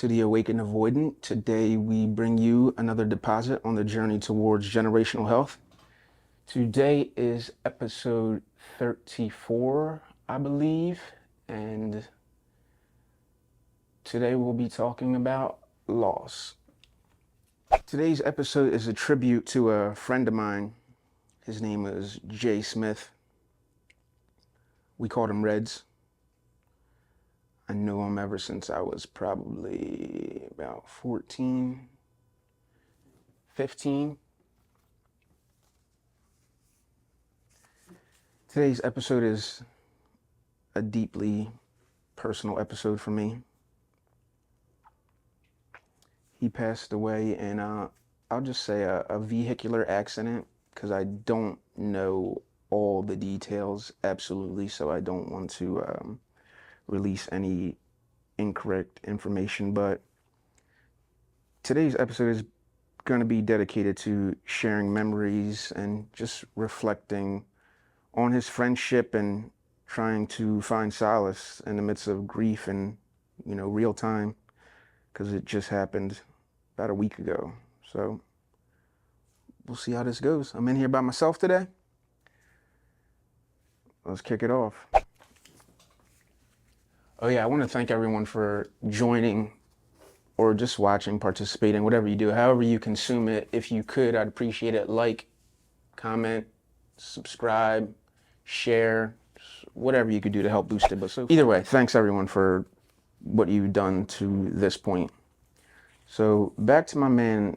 to the Awakened Avoidant. Today we bring you another deposit on the journey towards generational health. Today is episode 34, I believe, and today we'll be talking about loss. Today's episode is a tribute to a friend of mine. His name is Jay Smith. We called him Reds. I knew him ever since I was probably about 14, 15. Today's episode is a deeply personal episode for me. He passed away in, I'll just say a vehicular accident, because I don't know all the details absolutely, so I don't want to release any incorrect information. But today's episode is going to be dedicated to sharing memories and just reflecting on his friendship and trying to find solace in the midst of grief and, real time, because it just happened about a week ago. So we'll see how this goes. I'm in here by myself today. Let's kick it off. Oh yeah, I want to thank everyone for joining or just watching, participating, whatever you do, however you consume it. If you could, I'd appreciate it. Like, comment, subscribe, share, whatever you could do to help boost it. But so either way, thanks everyone for what you've done to this point. So back to my man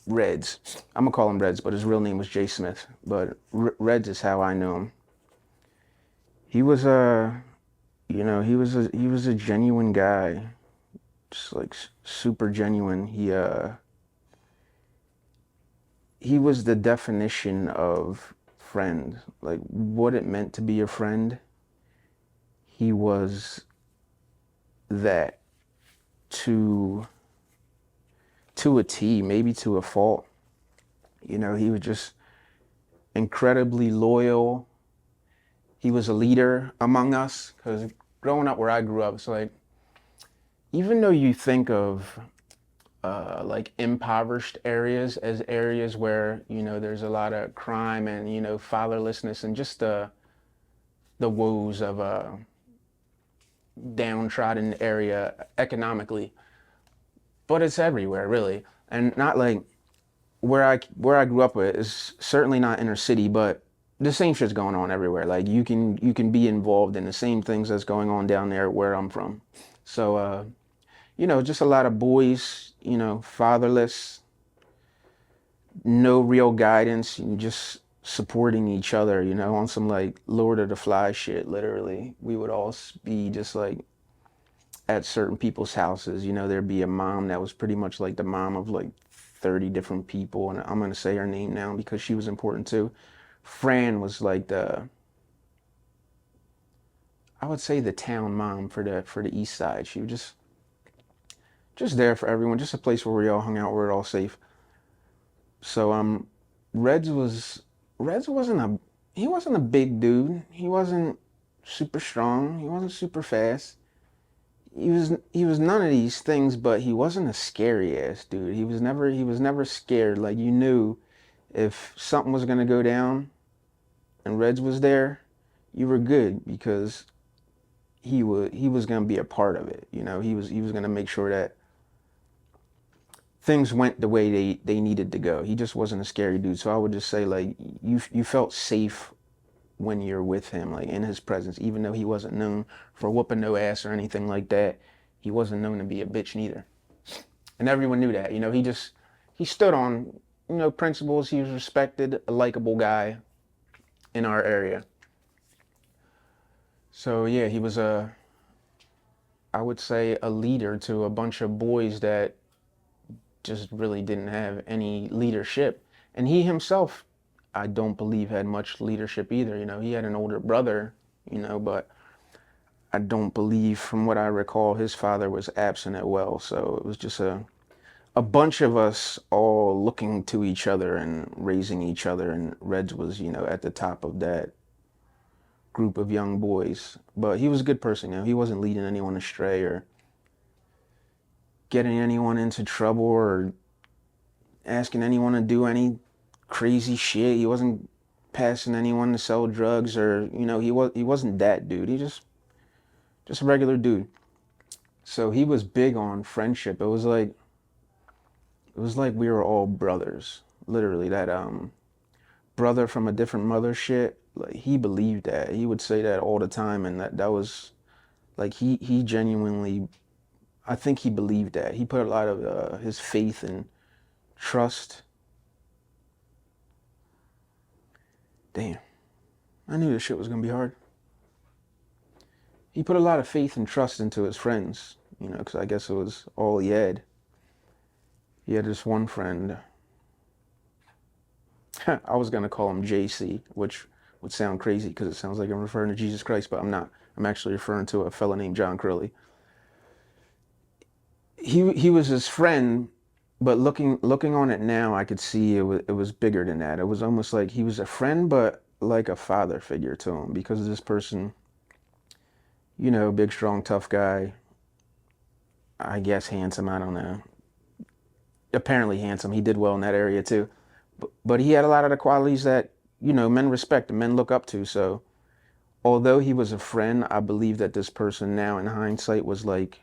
Reds. I'm gonna call him Reds, but his real name was Jay Smith. But Reds is how I knew him. He was he was a genuine guy, just like super genuine. He was the definition of friend, like what it meant to be a friend. He was that to a T, maybe to a fault. He was just incredibly loyal. He was a leader among us, because growing up where I grew up, it's like, even though you think of like impoverished areas as areas where, there's a lot of crime and, fatherlessness and just the woes of a downtrodden area economically, but it's everywhere really. And not like where I grew up with is certainly not inner city, but the same shit's going on everywhere. Like you can be involved in the same things that's going on down there where I'm from. So just a lot of boys, fatherless, no real guidance, and just supporting each other, on some like Lord of the Flies shit. Literally, we would all be just like at certain people's houses. There'd be a mom that was pretty much like the mom of like 30 different people, and I'm gonna say her name now because she was important too. Fran was like I would say the town mom for the east side. She was just there for everyone, just a place where we all hung out, where we're all safe. So Reds he wasn't a big dude. He wasn't super strong. He wasn't super fast. He was none of these things, but he wasn't a scary ass dude. He was never scared. Like, you knew if something was gonna go down and Reds was there, you were good, because he was gonna be a part of it. He was gonna make sure that things went the way they needed to go. He just wasn't a scary dude. So I would just say, like, you felt safe when you're with him, like in his presence, even though he wasn't known for whooping no ass or anything like that. He wasn't known to be a bitch neither. And everyone knew that. He stood on, principles. He was respected, a likable guy in our area. So yeah, he was I would say a leader to a bunch of boys that just really didn't have any leadership. And he himself, I don't believe, had much leadership either. He had an older brother, but I don't believe, from what I recall, his father was absent as well. So it was just a bunch of us all looking to each other and raising each other. And Reds was, at the top of that group of young boys. But he was a good person. He wasn't leading anyone astray or getting anyone into trouble or asking anyone to do any crazy shit. He wasn't passing anyone to sell drugs or, he wasn't that dude. He just a regular dude. So he was big on friendship. It was like we were all brothers. Literally that brother from a different mother shit. Like he believed that. He would say that all the time, and that was like he genuinely, I think he believed that. He put a lot of his faith and trust. Damn, I knew this shit was gonna be hard. He put a lot of faith and trust into his friends, because I guess it was all he had. He had this one friend. I was gonna call him JC, which would sound crazy because it sounds like I'm referring to Jesus Christ, but I'm not. I'm actually referring to a fella named John Curley. He was his friend, but looking on it now, I could see it was bigger than that. It was almost like he was a friend, but like a father figure to him because this person, big, strong, tough guy. I guess handsome. I don't know. Apparently handsome. He did well in that area too, but he had a lot of the qualities that men respect and men look up to. So although he was a friend, I believe that this person now in hindsight was like,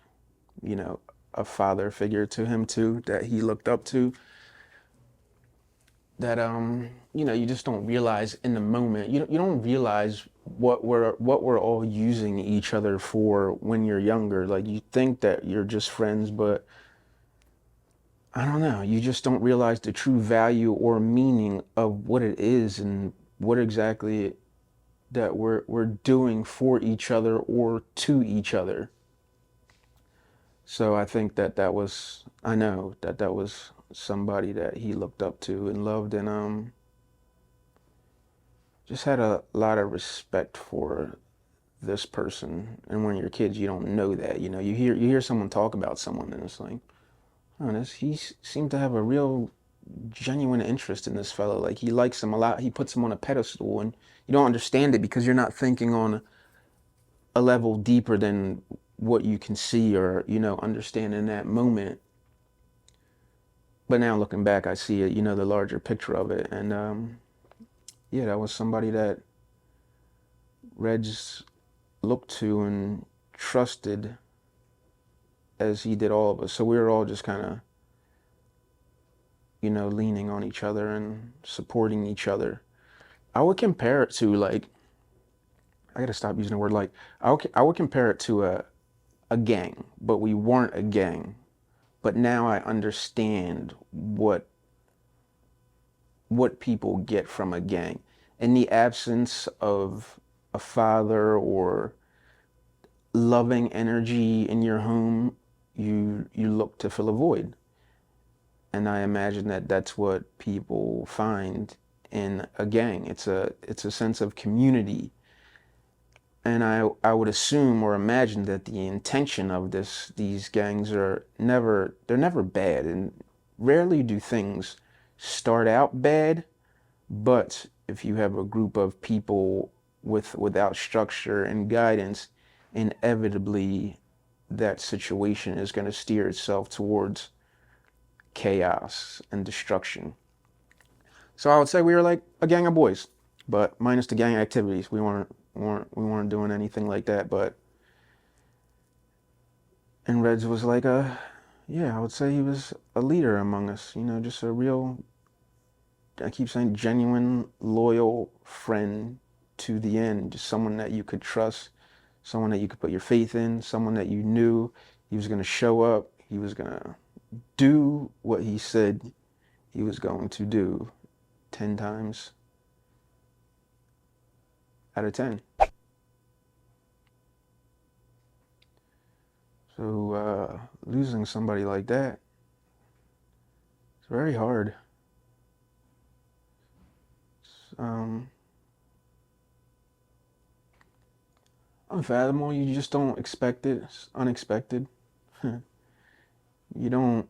you know, a father figure to him too, that he looked up to, that you just don't realize in the moment. You don't realize what we're all using each other for when you're younger. Like you think that you're just friends, but I don't know, you just don't realize the true value or meaning of what it is and what exactly that we're doing for each other or to each other. So I think I know that was somebody that he looked up to and loved, and just had a lot of respect for this person. And when you're kids, you don't know that. You hear someone talk about someone, and it's like, oh, he seemed to have a real genuine interest in this fellow. Like he likes him a lot. He puts him on a pedestal, and you don't understand it because you're not thinking on a level deeper than what you can see or understand in that moment. But now looking back, I see it, the larger picture of it, and yeah, that was somebody that Reds looked to and trusted as he did all of us. So we were all just kind of, leaning on each other and supporting each other. I would compare it to like, I gotta stop using the word like, I would compare it to a gang, but we weren't a gang. But now I understand what people get from a gang. In the absence of a father or loving energy in your home, you look to fill a void. And I imagine that that's what people find in a gang. It's a sense of community. And I would assume or imagine that the intention of these gangs they're never bad, and rarely do things start out bad. But if you have a group of people without structure and guidance, inevitably that situation is going to steer itself towards chaos and destruction. So I would say we were like a gang of boys, but minus the gang activities. We weren't doing anything like that. But and Reds was like yeah, I would say he was a leader among us. Just a real, I keep saying, genuine, loyal friend to the end. Just someone that you could trust, someone that you could put your faith in, someone that you knew he was going to show up, he was going to do what he said he was going to do 10 times out of 10. So losing somebody like that, it's very hard. It's, unfathomable. You just don't expect it. It's unexpected. You don't.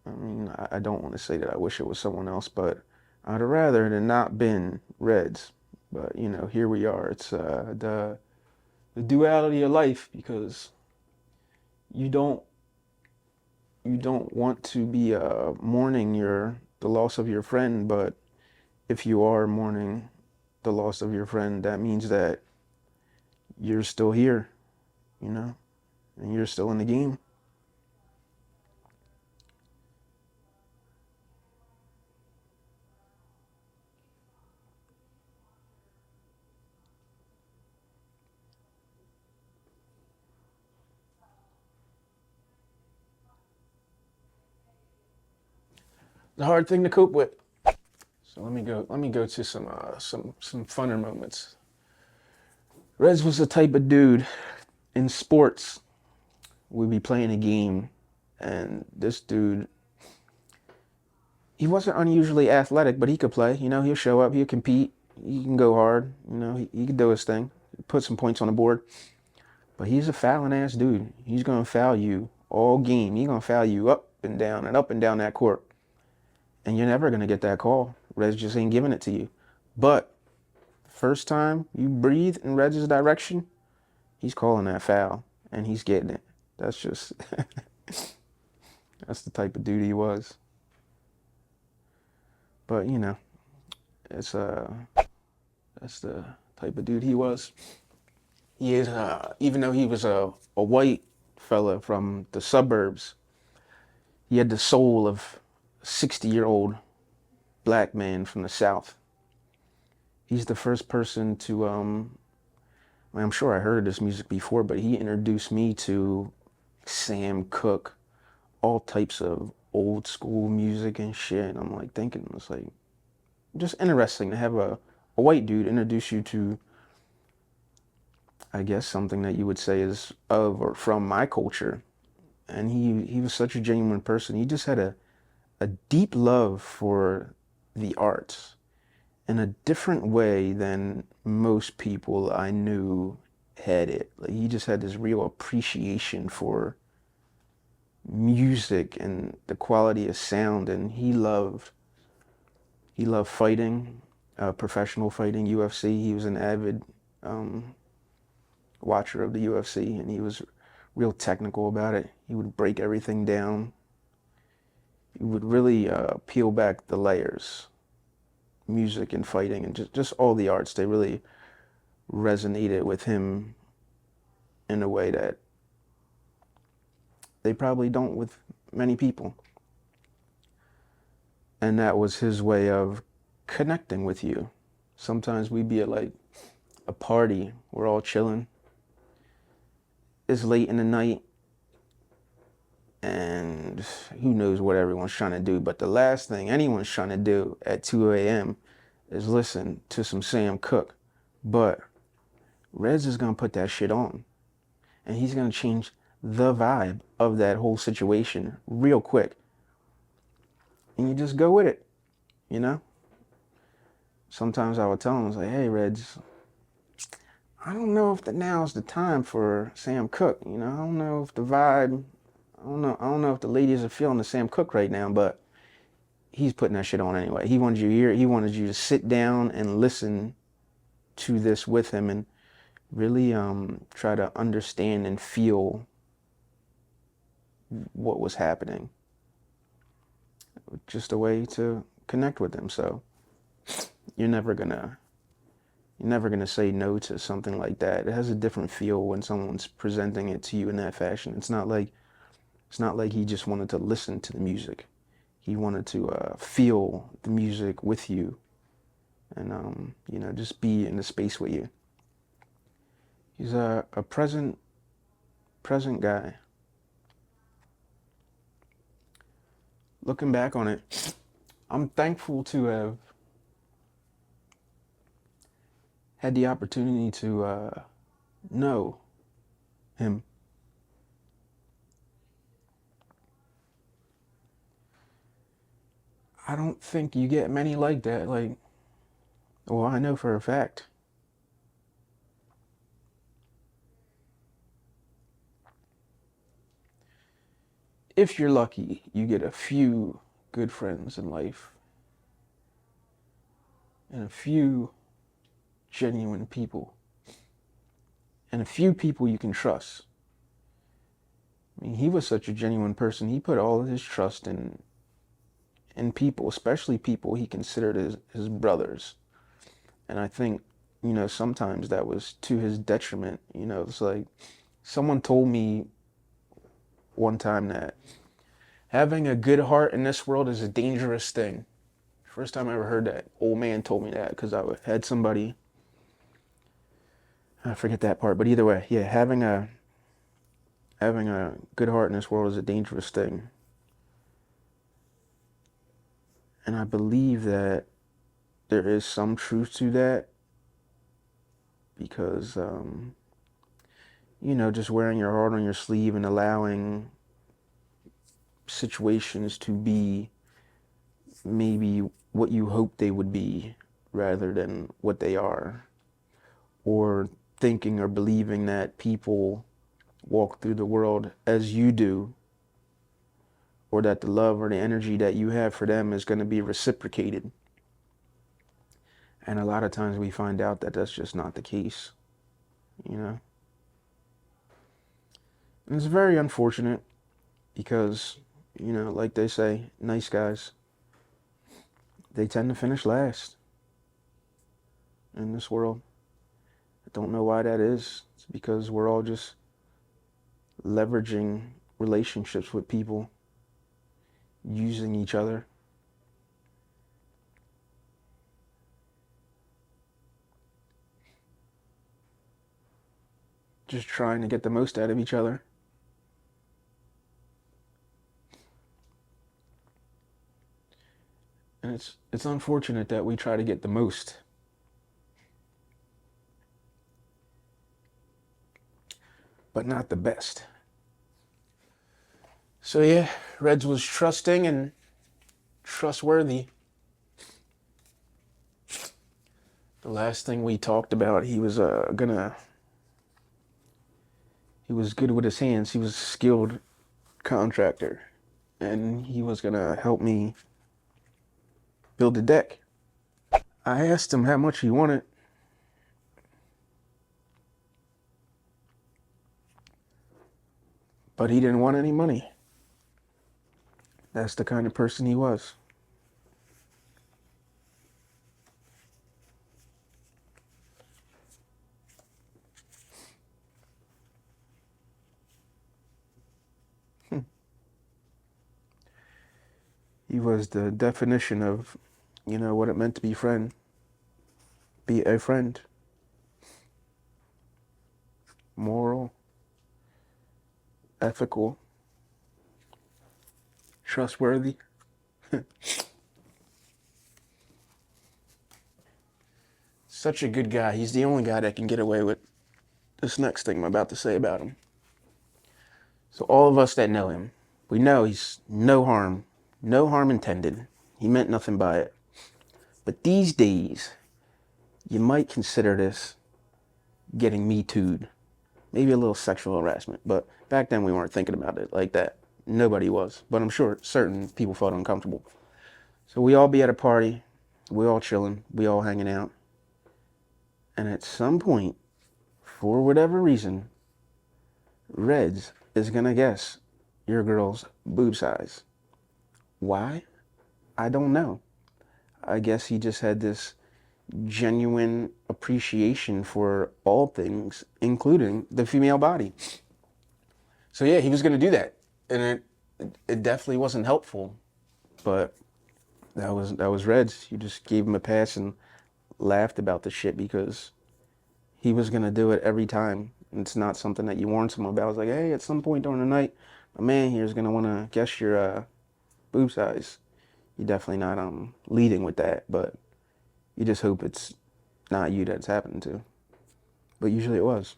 I mean, I don't want to say that I wish it was someone else, but I'd rather it had not been Reds. But here we are. It's the duality of life, because you don't you don't want to be mourning the loss of your friend, but if you are mourning the loss of your friend, that means that you're still here, you know, and you're still in the game. The hard thing to cope with. So let me go to some funner moments. Rez was the type of dude in sports. We'd be playing a game, and this dude, he wasn't unusually athletic, but he could play. You know, he'll show up, he'll compete, he can go hard. You know, he could do his thing, put some points on the board. But he's a fouling ass dude. He's gonna foul you all game. He's gonna foul you up and down that court, and you're never gonna get that call. Rez just ain't giving it to you. But first time you breathe in Rez's direction, he's calling that foul, and he's getting it. That's just that's the type of dude he was. But you know, it's that's the type of dude he was. He is even though he was a white fella from the suburbs, he had the soul of a 60-year-old black man from the South. He's the first person to I'm sure I heard this music before, but he introduced me to Sam Cooke, all types of old school music and shit. And I'm like thinking, it's like just interesting to have a white dude introduce you to, I guess, something that you would say is of or from my culture. And he was such a genuine person. He just had a deep love for the arts in a different way than most people I knew had it. Like he just had this real appreciation for music and the quality of sound, and he loved fighting, professional fighting, UFC. He was an avid um, watcher of the UFC, and he was real technical about it. He would break everything down. He would really peel back the layers. Music and fighting and just all the arts, they really resonated with him in a way that they probably don't with many people. And that was his way of connecting with you. Sometimes we'd be at like a party, we're all chilling. It's late in the night, and who knows what everyone's trying to do, but the last thing anyone's trying to do at 2 a.m. is listen to some Sam Cooke. But Rez is gonna put that shit on, and he's gonna change the vibe of that whole situation real quick. And you just go with it, you know? Sometimes I would tell him, I was like, hey, Reds, I don't know if now's the time for Sam Cooke. You know, I don't know if the vibe, I don't know if the ladies are feeling the Sam Cooke right now, but he's putting that shit on anyway. He wanted you here. He wanted you to sit down and listen to this with him and really try to understand and feel what was happening. Just a way to connect with him. So you're never gonna say no to something like that. It has a different feel when someone's presenting it to you in that fashion. It's not like he just wanted to listen to the music. He wanted to feel the music with you, and just be in the space with you. He's a present guy. Looking back on it, I'm thankful to have had the opportunity to know him. I don't think you get many like that. Like, well, I know for a fact. If you're lucky, you get a few good friends in life and a few genuine people and a few people you can trust. I mean, he was such a genuine person. He put all of his trust in people, especially people he considered his brothers. And I think, sometimes that was to his detriment. It's like someone told me one time that having a good heart in this world is a dangerous thing. First time I ever heard that. Old man told me that because I had somebody, I forget that part, but either way, yeah, having a good heart in this world is a dangerous thing. And I believe that there is some truth to that because, just wearing your heart on your sleeve and allowing situations to be maybe what you hope they would be rather than what they are, or thinking or believing that people walk through the world as you do, or that the love or the energy that you have for them is going to be reciprocated. And a lot of times we find out that that's just not the case, you know? And it's very unfortunate because, like they say, nice guys, they tend to finish last in this world. I don't know why that is. It's because we're all just leveraging relationships with people, using each other. Just trying to get the most out of each other. And it's unfortunate that we try to get the most, but not the best. So yeah, Reds was trusting and trustworthy. The last thing we talked about, he was he was good with his hands. He was a skilled contractor, and he was gonna help me build a deck. I asked him how much he wanted. But he didn't want any money. That's the kind of person he was. He was the definition of, what it meant to be friend. Be a friend. Moral, ethical, trustworthy. Such a good guy. He's the only guy that can get away with this next thing I'm about to say about him. So all of us that know him, we know he's no harm intended. He meant nothing by it. But these days, you might consider this getting me too'd. Maybe a little sexual harassment, but back then we weren't thinking about it like that. Nobody was, but I'm sure certain people felt uncomfortable. So we all be at a party, we all chilling, we all hanging out, and at some point, for whatever reason, Reds is gonna guess your girl's boob size. Why? I don't know. I guess he just had this genuine appreciation for all things, including the female body. So yeah, he was gonna do that, and it definitely wasn't helpful. But that was Reds. You just gave him a pass and laughed about the shit because he was gonna do it every time. It's not something that you warn someone about. It's like, hey, at some point during the night, a man here is gonna want to guess your boob size. You're definitely not leading with that, but you just hope it's not you that's happening to. But usually it was.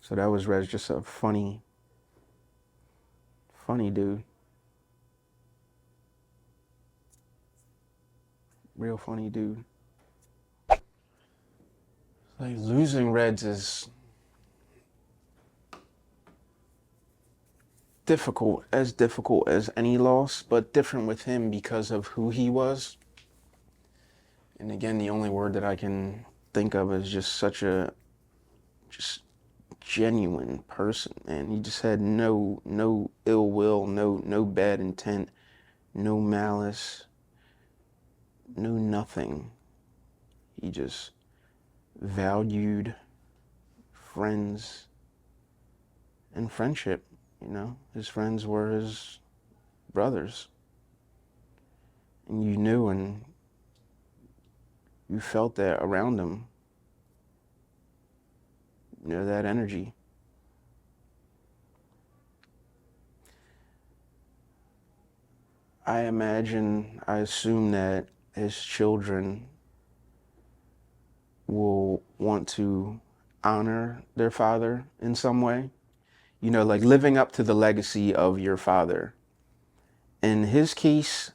So that was Reds, just a funny dude. Real funny dude. Like losing Reds is difficult as any loss, but different with him because of who he was. And again, the only word that I can think of is just such a just genuine person, man. He just had no ill will, no bad intent, no malice, no nothing. He just valued friends and friendship, you know. His friends were his brothers. And you knew and you felt that around him. You know, that energy. I assume that his children will want to honor their father in some way. You know, like living up to the legacy of your father. In his case,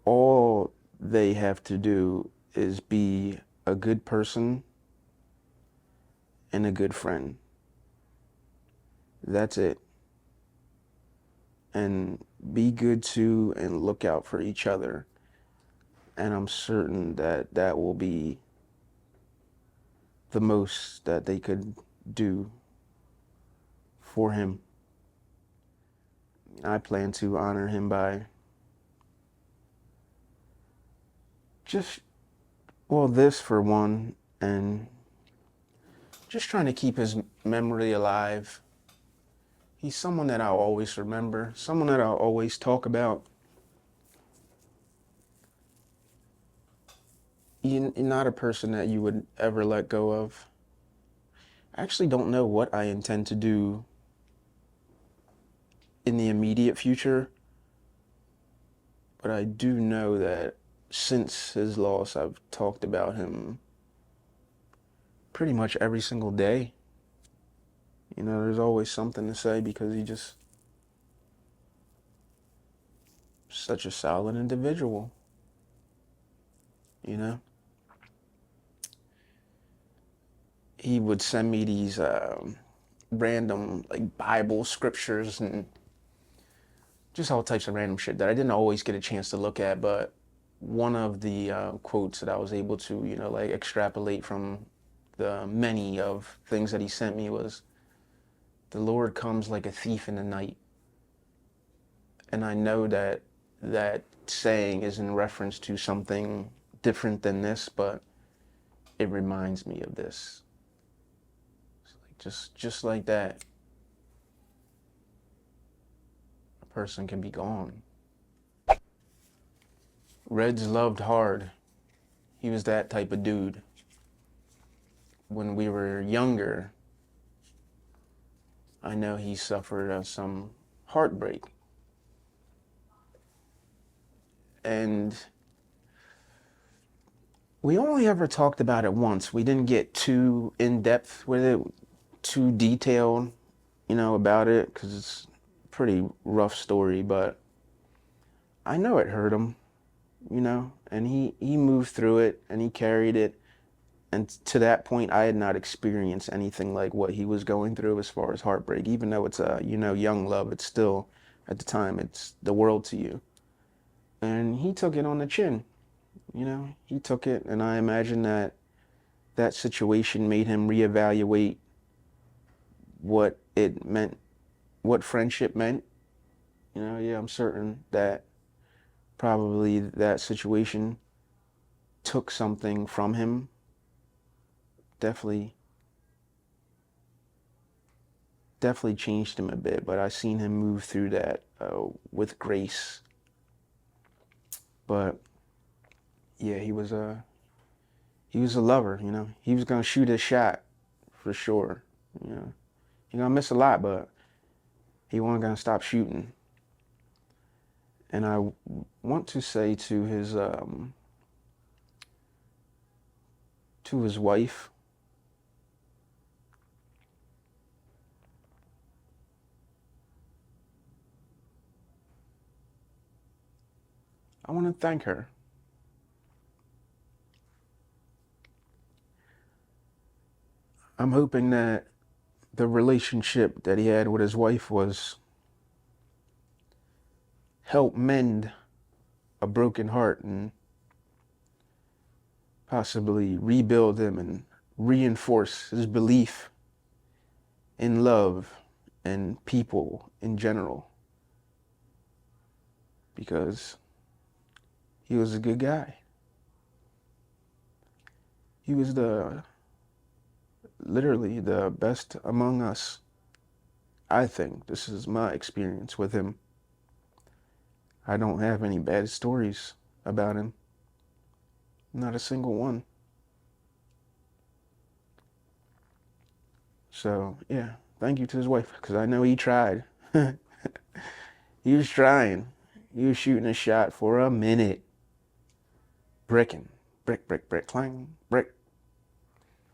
all they have to do is be a good person and a good friend. That's it. And be good to and look out for each other. And I'm certain that that will be the most that they could do for him. I plan to honor him by just, well, this for one, and just trying to keep his memory alive. He's someone that I'll always remember, someone that I'll always talk about. You're not a person that you would ever let go of. I actually don't know what I intend to do in the immediate future, but I do know that since his loss, I've talked about him pretty much every single day. You know, there's always something to say because he just such a solid individual, you know? He would send me these random like Bible scriptures and just all types of random shit that I didn't always get a chance to look at, but one of the quotes that I was able to, you know, like extrapolate from the many of things that he sent me was, "The Lord comes like a thief in the night." And I know that that saying is in reference to something different than this, but it reminds me of this. It's like just like that, a person can be gone. Reds loved hard. He was that type of dude. When we were younger, I know he suffered some heartbreak. And we only ever talked about it once. We didn't get too in depth with it, too detailed, you know, about it, because it's a pretty rough story, but I know it hurt him, you know, and he moved through it and he carried it. And to that point, I had not experienced anything like what he was going through as far as heartbreak. Even though it's a, you know, young love, it's still, at the time, it's the world to you. And he took it on the chin, you know, he took it. And I imagine that that situation made him reevaluate what it meant, what friendship meant. You know, yeah, I'm certain that probably that situation took something from him. Definitely, definitely changed him a bit, but I seen him move through that with grace. But yeah, he was a lover, you know. He was gonna shoot his shot for sure. You know, he gonna miss a lot, but he wasn't gonna stop shooting. And I want to say to his wife, I want to thank her. I'm hoping that the relationship that he had with his wife was help mend a broken heart and possibly rebuild him and reinforce his belief in love and people in general, because he was a good guy. He was literally the best among us. I think this is my experience with him. I don't have any bad stories about him. Not a single one. So, yeah, thank you to his wife, because I know he tried. He was trying. He was shooting a shot for a minute. Bricking. Brick, brick, brick, clang, brick.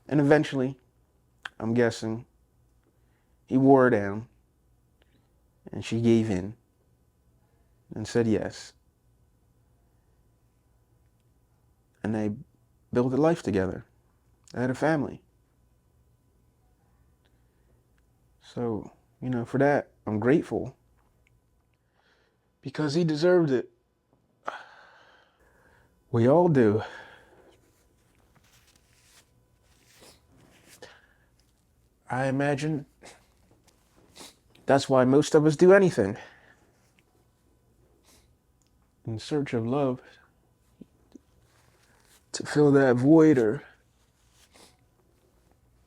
And eventually, I'm guessing, he wore her down, and she gave in and said yes. And they built a life together. They had a family. So, for that, I'm grateful, because he deserved it. We all do. I imagine that's why most of us do anything. In search of love. To fill that void or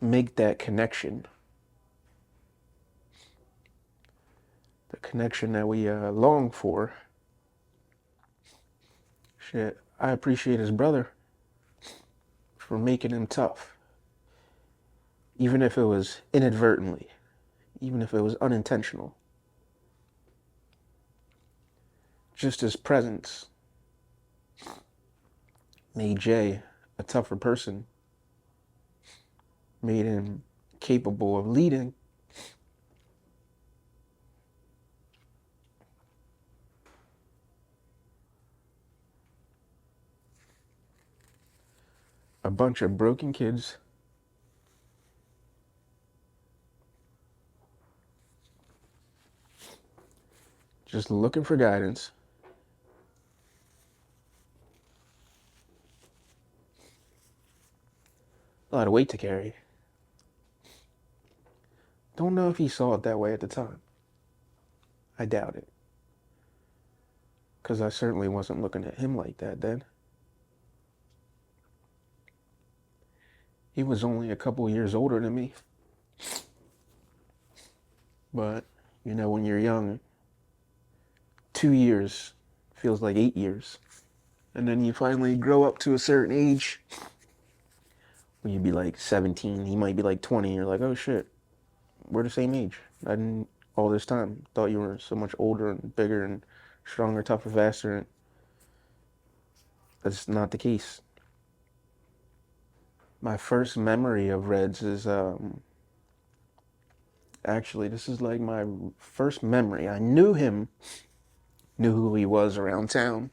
make that connection. The connection that we long for. Shit, I appreciate his brother for making him tough. Even if it was inadvertently. Even if it was unintentional. Just his presence made Jay a tougher person. Made him capable of leading. A bunch of broken kids. Just looking for guidance. A lot of weight to carry. Don't know if he saw it that way at the time. I doubt it. Because I certainly wasn't looking at him like that then. He was only a couple years older than me. But, when you're young, 2 years feels like 8 years. And then you finally grow up to a certain age. When you'd be like 17, he might be like 20. You're like, oh shit, we're the same age. I didn't, all this time, thought you were so much older and bigger and stronger, tougher, faster. And that's not the case. My first memory of Reds is, actually, this is like my first memory. I knew him, knew who he was around town.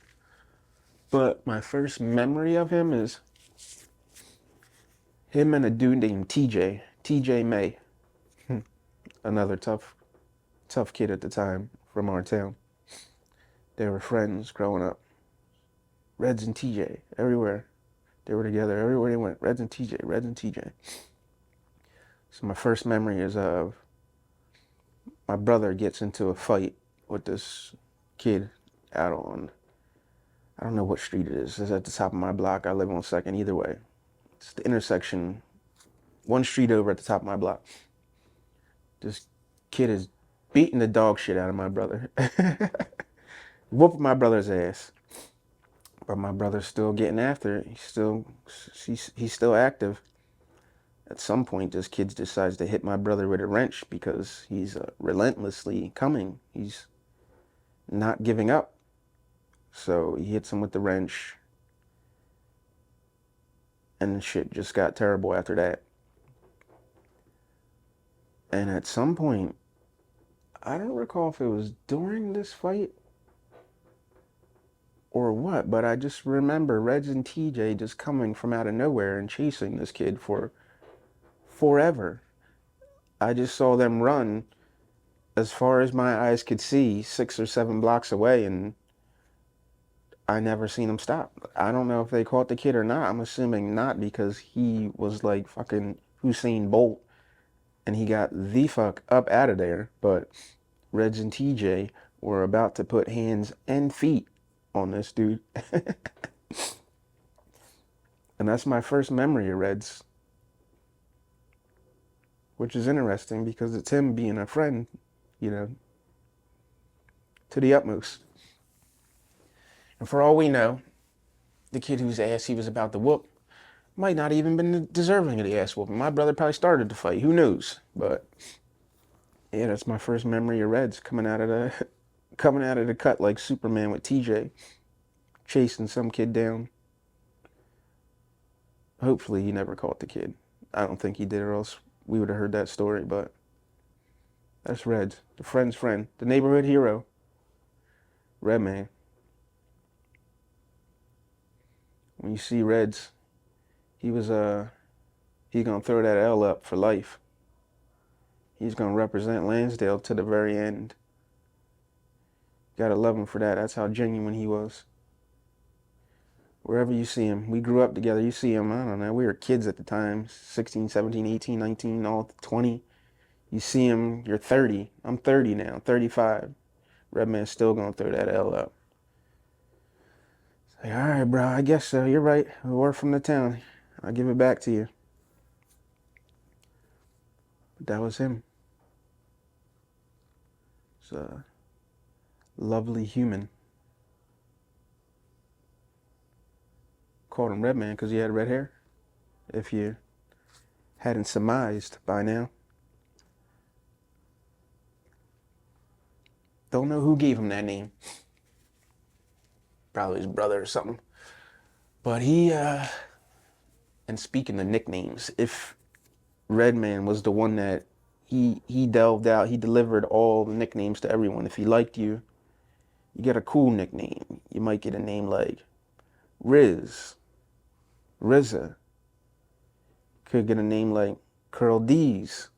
But my first memory of him is him and a dude named TJ May. Another tough kid at the time from our town. They were friends growing up. Reds and TJ, everywhere. They were together everywhere they went. Reds and TJ. So my first memory is of my brother gets into a fight with this kid out on, I don't know what street it is. It's at the top of my block. I live on 2nd. Either way, it's the intersection, one street over at the top of my block. This kid is beating the dog shit out of my brother. Whooping my brother's ass. But my brother's still getting after it. He's still active. At some point, this kid decides to hit my brother with a wrench because he's relentlessly coming. He's not giving up. So he hits him with the wrench. And shit just got terrible after that. And at some point, I don't recall if it was during this fight or what, but I just remember Reds and TJ just coming from out of nowhere and chasing this kid for forever. I just saw them run as far as my eyes could see, 6 or 7 blocks away, and I never seen him stop. I don't know if they caught the kid or not. I'm assuming not because he was like fucking Usain Bolt and he got the fuck up out of there. But Reds and TJ were about to put hands and feet on this dude. And that's my first memory of Reds, which is interesting because it's him being a friend, you know, to the utmost. And for all we know, the kid whose ass he was about to whoop might not even been deserving of the ass whooping. My brother probably started the fight. Who knows? But yeah, that's my first memory of Reds coming out of the coming out of the cut like Superman with TJ chasing some kid down. Hopefully he never caught the kid. I don't think he did, or else we would have heard that story. But that's Reds, the friend's friend, the neighborhood hero, Redman. When you see Reds, he was he's gonna throw that L up for life. He's gonna represent Lansdale to the very end. Gotta love him for that. That's how genuine he was. Wherever you see him, we grew up together. You see him, I don't know, we were kids at the time, 16, 17, 18, 19, all 20. You see him, you're 30. I'm 30 now, 35. Redman's still gonna throw that L up. It's like, all right, bro, I guess so. You're right. We're from the town. I'll give it back to you. But that was him. It's a lovely human. Called him Redman because he had red hair. If you hadn't surmised by now. Don't know who gave him that name. Probably his brother or something. But and speaking of nicknames, if Redman was the one that he delved out, he delivered all the nicknames to everyone. If he liked you, you get a cool nickname. You might get a name like Riz, RZA. Could get a name like Curl D's.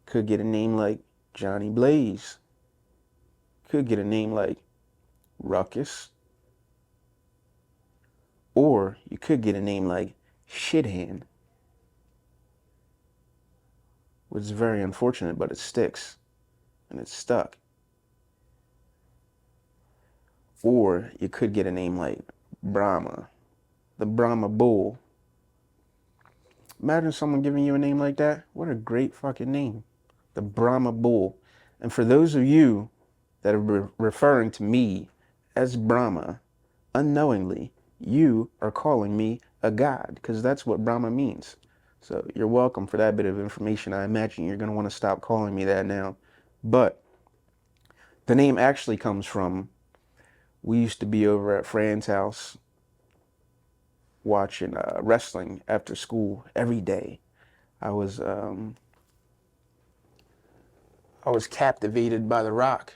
Could get a name like Johnny Blaze. Could get a name like Ruckus. Or you could get a name like Shithand, which is very unfortunate, but it sticks and it's stuck. Or you could get a name like Brahma, the Brahma Bull. Imagine someone giving you a name like that. What a great fucking name. The Brahma Bull. And for those of you that are referring to me as Brahma, unknowingly, you are calling me a god, because that's what Brahma means. So you're welcome for that bit of information. I imagine you're going to want to stop calling me that now. But the name actually comes from, we used to be over at Fran's house watching wrestling after school every day. I was captivated by The Rock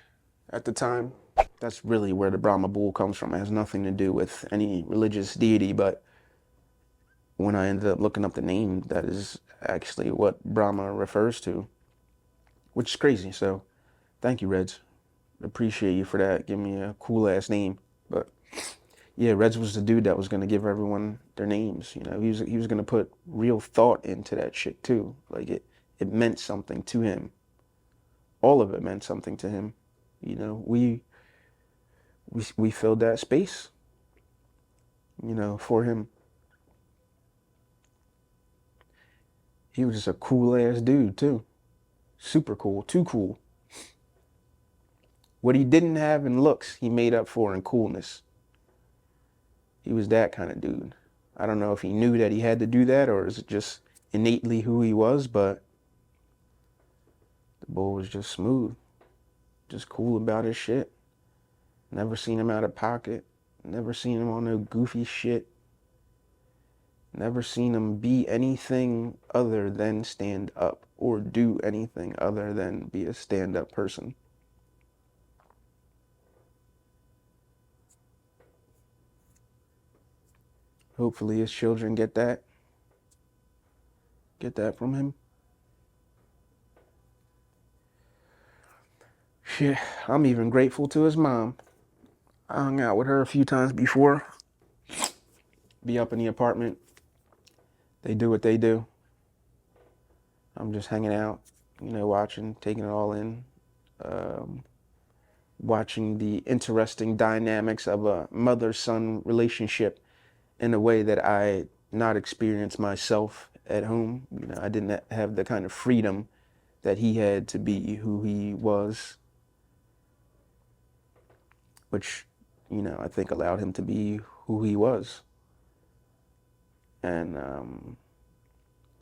at the time. That's really where the Brahma Bull comes from. It has nothing to do with any religious deity, but when I ended up looking up the name, that is actually what Brahma refers to, which is crazy. So thank you, Reds. Appreciate you for that. Give me a cool ass name. But yeah, Reds was the dude that was gonna give everyone their names. You know, he was gonna put real thought into that shit too. Like it meant something to him. All of it meant something to him. You know, we filled that space, you know, for him. He was just a cool ass dude too. Super cool, too cool. What he didn't have in looks, he made up for in coolness. He was that kind of dude. I don't know if he knew that he had to do that or is it just innately who he was, but the bull was just smooth, just cool about his shit. Never seen him out of pocket. Never seen him on no goofy shit. Never seen him be anything other than stand up or do anything other than be a stand-up person. Hopefully his children get that from him. Shit, I'm even grateful to his mom. I hung out with her a few times before. Be up in the apartment. They do what they do. I'm just hanging out, watching, taking it all in. Um, Watching the interesting dynamics of a mother-son relationship in a way that I not experienced myself at home. I didn't have the kind of freedom that he had to be who he was, which, I think allowed him to be who he was. And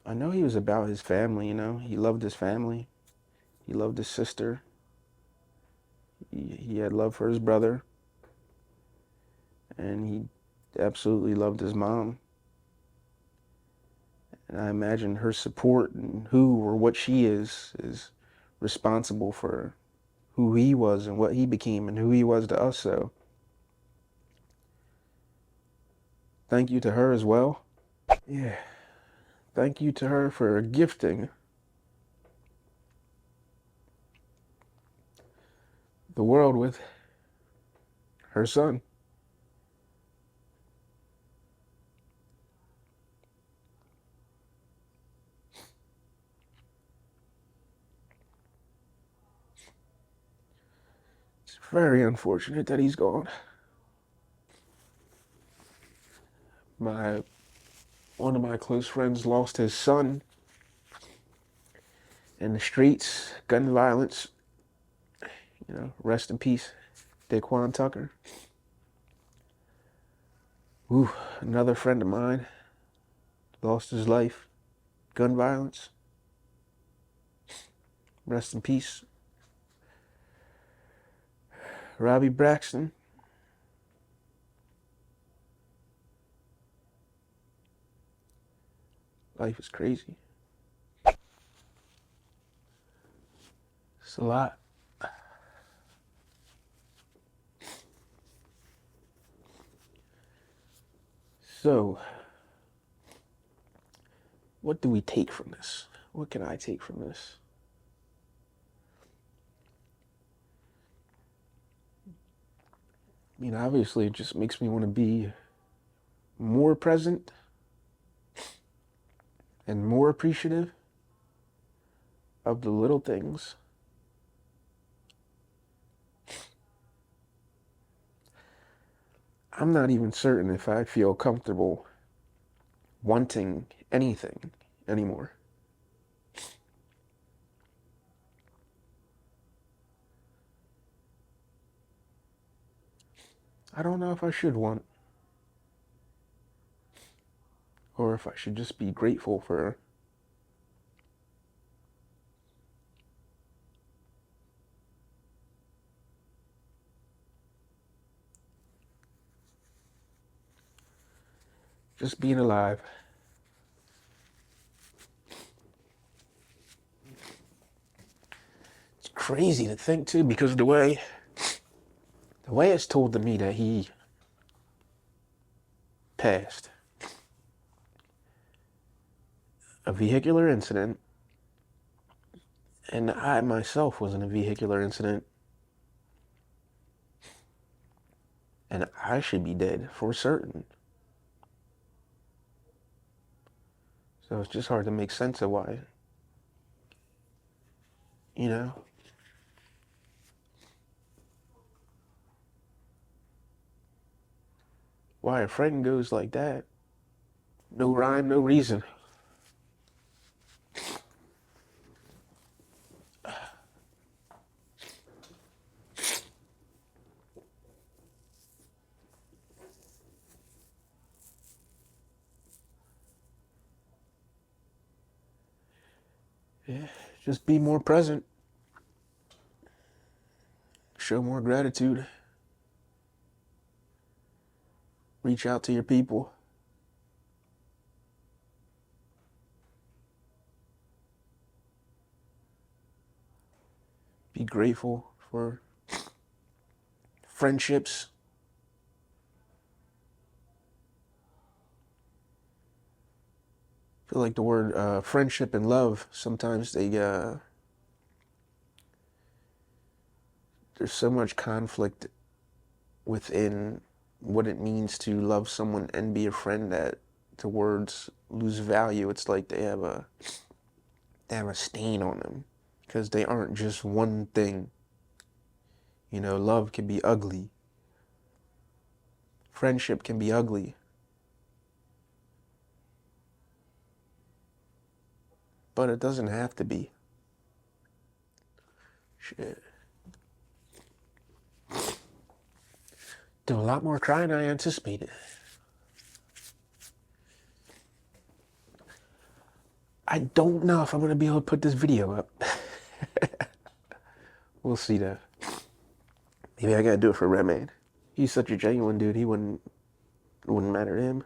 I know he was about his family, he loved his family. He loved his sister. He had love for his brother. And he absolutely loved his mom. And I imagine her support and who or what she is responsible for who he was and what he became and who he was to us. So thank you to her as well. Yeah. Thank you to her for gifting the world with her son. It's very unfortunate that he's gone. One of my close friends lost his son in the streets, gun violence. Rest in peace, Daquan Tucker. Ooh, another friend of mine lost his life, gun violence. Rest in peace, Robbie Braxton. Life is crazy. It's a lot. So, what do we take from this? What can I take from this? Obviously, it just makes me want to be more present and more appreciative of the little things. I'm not even certain if I feel comfortable wanting anything anymore. I don't know if I should want, or if I should just be grateful for just being alive. It's crazy to think too, because the way it's told to me that he passed, a vehicular incident, and I myself was in a vehicular incident, and I should be dead for certain. So it's just hard to make sense of why, you know? Why a friend goes like that. No rhyme, no reason. Yeah, just be more present. Show more gratitude. Reach out to your people. Be grateful for friendships. I feel like the word friendship and love, sometimes there's so much conflict within what it means to love someone and be a friend, that the words lose value. It's like they have a stain on them, because they aren't just one thing. You know, love can be ugly. Friendship can be ugly. But it doesn't have to be. Shit. Do a lot more crying than I anticipated. I don't know if I'm going to be able to put this video up. We'll see though. Maybe I got to do it for Redman. He's such a genuine dude, it wouldn't matter to him.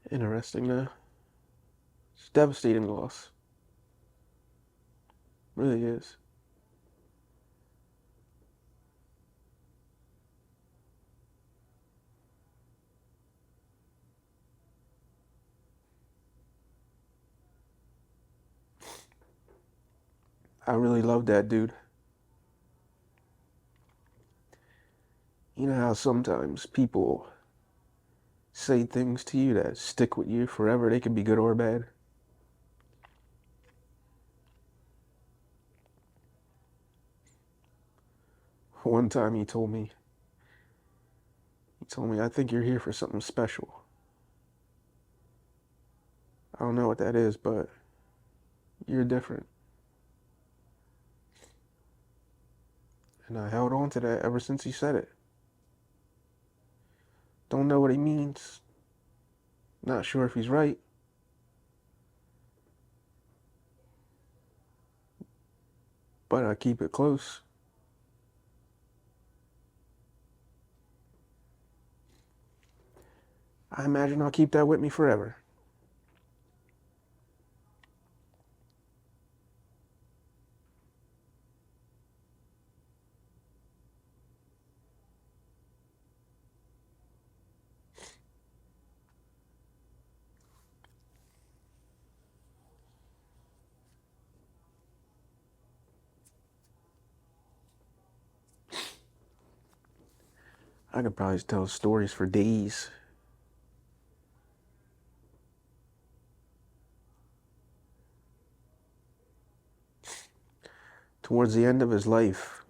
Interesting though. It's a devastating loss. It really is. I really love that dude. You know how sometimes people say things to you that stick with you forever? They can be good or bad. One time he told me, I think you're here for something special. I don't know what that is, but you're different. And I held on to that ever since he said it. Don't know what he means. Not sure if he's right. But I keep it close. I imagine I'll keep that with me forever. I could probably tell stories for days. Towards the end of his life,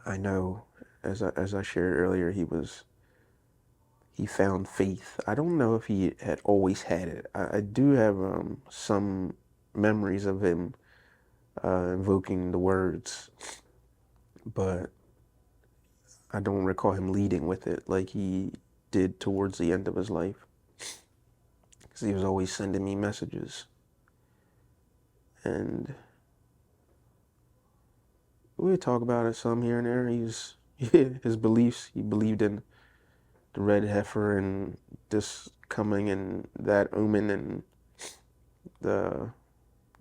I know, as I shared earlier, he found faith. I don't know if he had always had it. I do have some memories of him invoking the words, but I don't recall him leading with it like he did towards the end of his life, because he was always sending me messages. And we would talk about it some here and there. His beliefs, he believed in the red heifer and this coming and that omen and the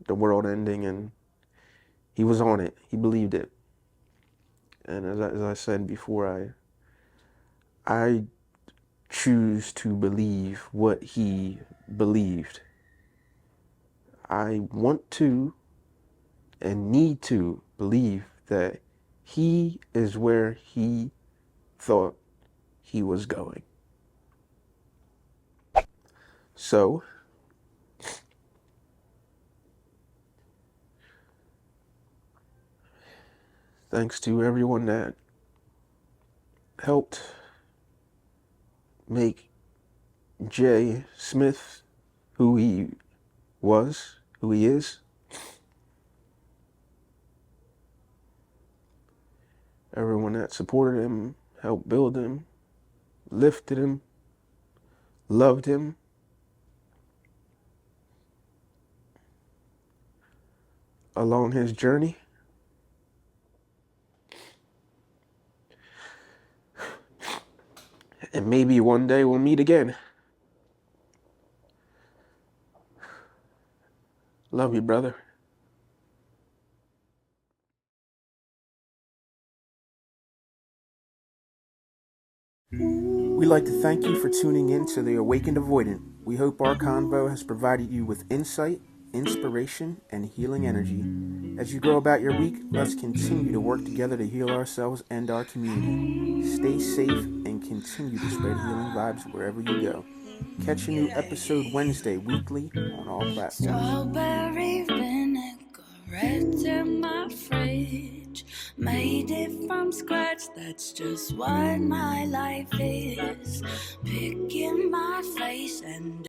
world ending, and he was on it. He believed it. And as I said before, I choose to believe what he believed. I want to and need to believe that he is where he thought he was going. So, thanks to everyone that helped make Jay Smith who he was, who he is. Everyone that supported him, helped build him, lifted him, loved him. Along his journey. And maybe one day we'll meet again. Love you, brother. We'd like to thank you for tuning in to The Awakened Avoidant. We hope our convo has provided you with insight, inspiration, and healing energy. As you go about your week, let's continue to work together to heal ourselves and our community. Stay safe and continue to spread healing vibes wherever you go. Catch a new episode Wednesday weekly on all platforms. Strawberry vinaigrette in my fridge, made it from scratch, that's just what my life is. Picking my face and